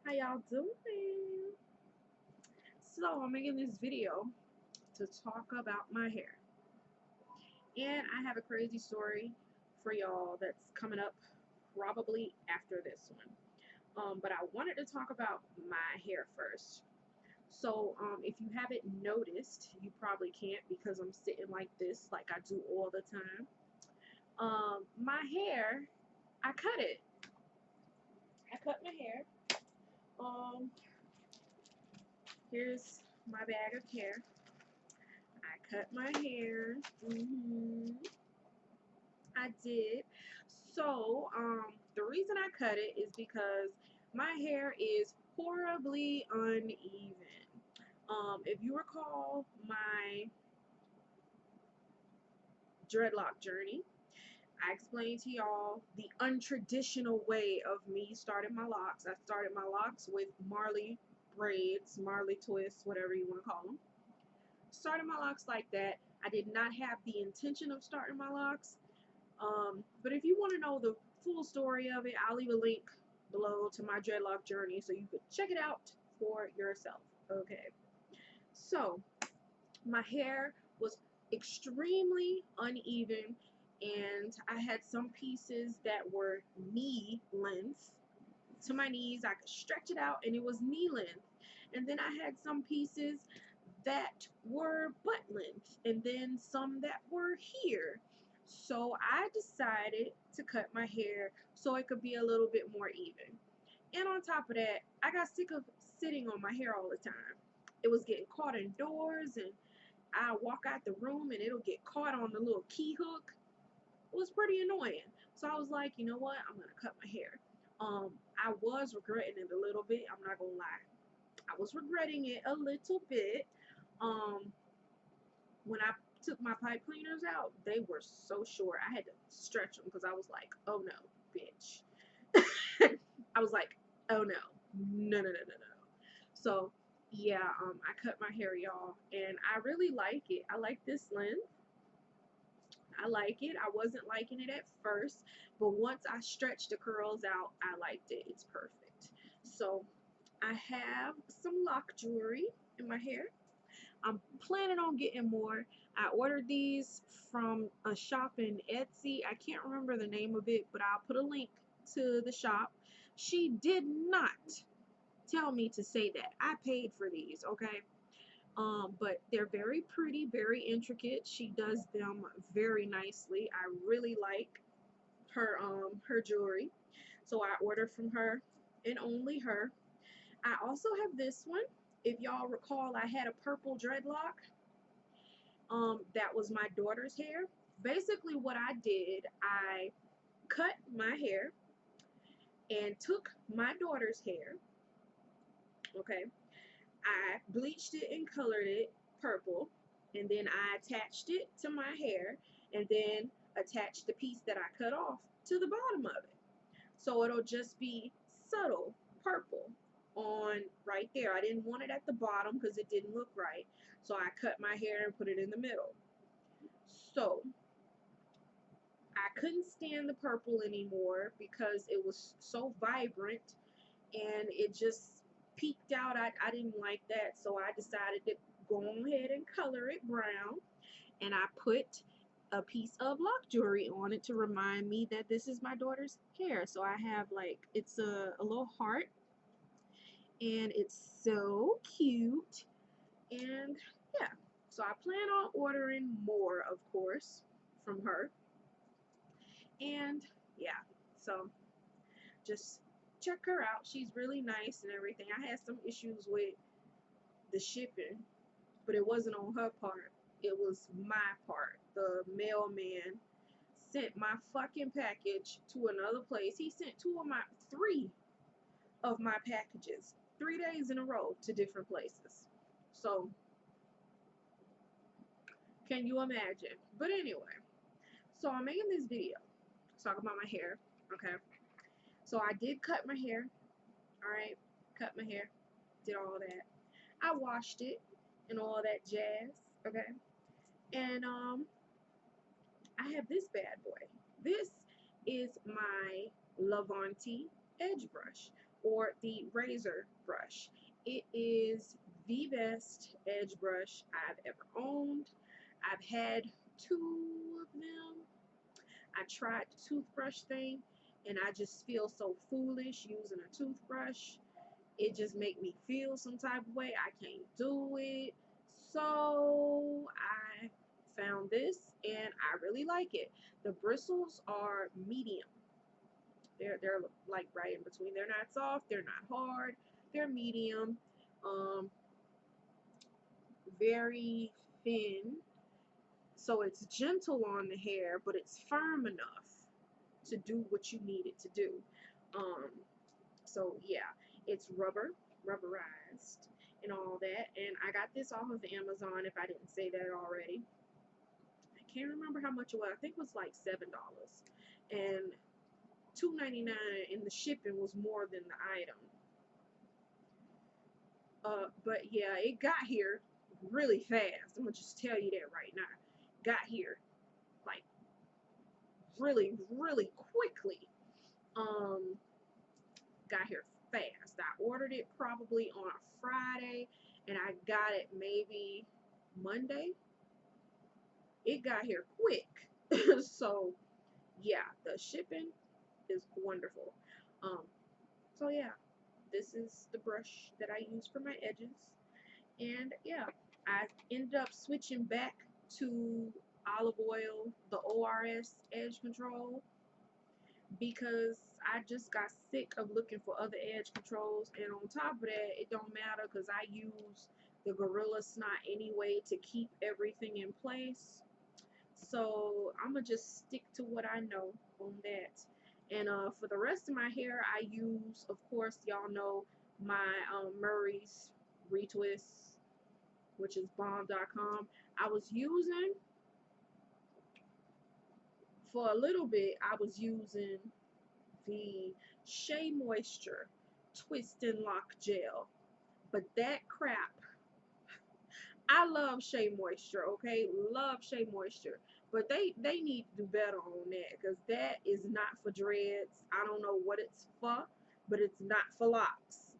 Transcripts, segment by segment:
How y'all doing? So I'm making this video to talk about my hair. And I have a crazy story for y'all that's coming up probably after this one. But I wanted to talk about my hair first. So if you haven't noticed, you probably can't because I'm sitting like this, like I do all the time. My hair, I cut it. I cut my hair. Um, Here's my bag of hair. I cut my hair. I did. So, the reason I cut it is because my hair is horribly uneven. If you recall my dreadlock journey, I explained to y'all the untraditional way of me starting my locks. I started my locks with Marley braids, Marley twists, whatever you want to call them. Started my locks like that. I did not have the intention of starting my locks. But if you want to know the full story of it, I'll leave a link below to my dreadlock journey so you could check it out for yourself. Okay. So my hair was extremely uneven, and I had some pieces that were knee length to my knees. I could stretch it out and it was knee length. And then I had some pieces that were butt length and then some that were here. So I decided to cut my hair so it could be a little bit more even. And on top of that, I got sick of sitting on my hair all the time. It was getting caught in doors, and I walk out the room and it'll get caught on the little key hook. It was pretty annoying. So I was like, you know what? I'm gonna cut my hair. I was regretting it a little bit. I'm not gonna lie. I was regretting it a little bit. Um, when I took my pipe cleaners out, they were so short. I had to stretch them because I was like, oh no, bitch. I was like, oh no, no, no, no, no, no. So yeah, I cut my hair, y'all, and I really like it. I like this length. I like it. I wasn't liking it at first, but once I stretched the curls out, I liked it. It's perfect. So I have some Loc jewelry in my hair. I'm planning on getting more. I ordered these from a shop in Etsy. I can't remember the name of it, but I'll put a link to the shop. She did not tell me to say that. I paid for these, okay? But they're very pretty, very intricate. She does them very nicely. I really like her jewelry. So I ordered from her and only her. I also have this one. If y'all recall, I had a purple dreadlock. That was my daughter's hair. Basically, what I did, I cut my hair and took my daughter's hair. Okay, I bleached it and colored it purple, and then I attached it to my hair, and then attached the piece that I cut off to the bottom of it. So it'll just be subtle purple on right there. I didn't want it at the bottom because it didn't look right. So I cut my hair and put it in the middle. So I couldn't stand the purple anymore because it was so vibrant and it just peeked out. I didn't like that. So I decided to go ahead and color it brown. And I put a piece of Loc jewelry on it to remind me that this is my daughter's hair. So I have like, it's a little heart, and it's so cute. And yeah, so I plan on ordering more, of course, from her. And yeah, so just check her out. She's really nice and everything. I had some issues with the shipping, but it wasn't on her part. It was my part. The mailman sent my fucking package to another place. He sent three of my packages 3 days in a row to different places. So, can you imagine? But anyway, so I'm making this video talking about my hair. Okay. So I did cut my hair. Alright. Cut my hair. Did all that. I washed it and all that jazz. Okay. And I have this bad boy. This is my Levante edge brush. or the razor brush. It is the best edge brush I've ever owned. I've had two of them. I tried the toothbrush thing and I just feel so foolish using a toothbrush. It just make me feel some type of way. I can't do it. So I found this and I really like it. The bristles are medium. They're like right in between. They're not soft, they're not hard, they're medium. Um, very thin. So it's gentle on the hair, but it's firm enough to do what you need it to do. Um, so yeah, it's rubberized and all that. And I got this off of Amazon if I didn't say that already. I can't remember how much it was. I think it was like $7. And $2.99 and the shipping was more than the item. But yeah, it got here really fast. I'm gonna just tell you that right now. Got here like really, really quickly. Um, got here fast. I ordered it probably on a Friday, and I got it maybe Monday. It got here quick. So yeah, the shipping is wonderful. Um, so yeah, this is the brush that I use for my edges. And yeah, I ended up switching back to olive oil, the ORS edge control, because I just got sick of looking for other edge controls. And on top of that, it don't matter because I use the Gorilla Snot anyway to keep everything in place. So I'm gonna just stick to what I know on that. And for the rest of my hair, I use, of course, y'all know my Murray's retwist, which is bomb.com. I was using, for a little bit, I was using the Shea Moisture Twist and Lock Gel. But that crap, I love Shea Moisture, okay? Love Shea Moisture. But they need to do better on that because that is not for dreads. I don't know what it's for, but it's not for locks.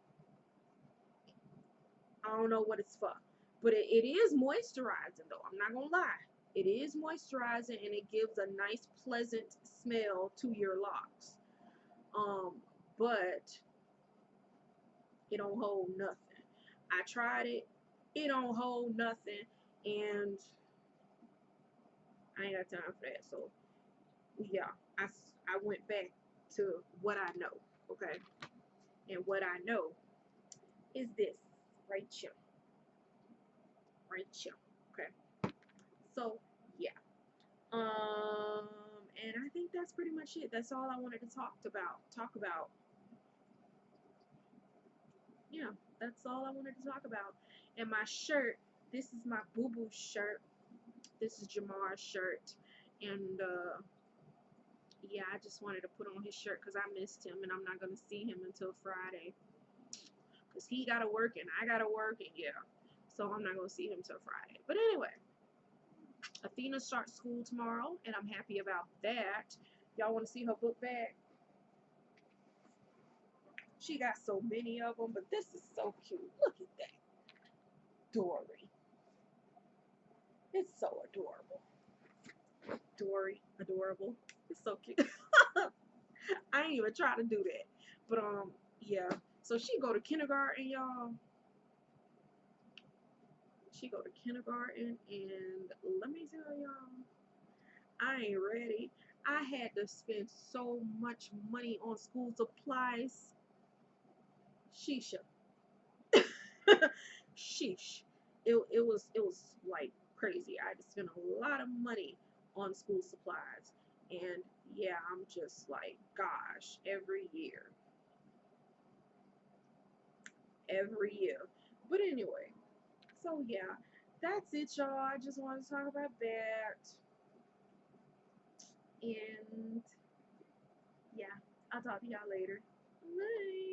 I don't know what it's for. But it is moisturizing though. I'm not gonna lie. It is moisturizing and it gives a nice pleasant smell to your locks. Um, but it don't hold nothing. I tried it. It don't hold nothing, and I ain't got time for that. So yeah, I went back to what I know. Okay, and what I know is this right here, right here. Okay, so yeah. And I think that's pretty much it. That's all I wanted to talk about. Talk about. Yeah, that's all I wanted to talk about. And my shirt. This is my boo boo shirt. This is Jamar's shirt, and yeah, I just wanted to put on his shirt because I missed him, and I'm not gonna see him until Friday because he gotta work and I gotta work, and yeah, so I'm not gonna see him till Friday. But anyway, Athena starts school tomorrow, and I'm happy about that. Y'all want to see her book bag? She got so many of them, but this is so cute. Look at that, Dory. It's so adorable. Dory, adorable. It's so cute. I ain't even try to do that. But yeah. So she go to kindergarten, y'all. She go to kindergarten, and let me tell y'all, I ain't ready. I had to spend so much money on school supplies. Sheesh. Sheesh. It was like crazy. I had to spend a lot of money on school supplies. And yeah, I'm just like, gosh, every year. Every year. But anyway, so yeah, that's it, y'all. I just wanted to talk about that. And yeah, I'll talk to y'all later. Bye.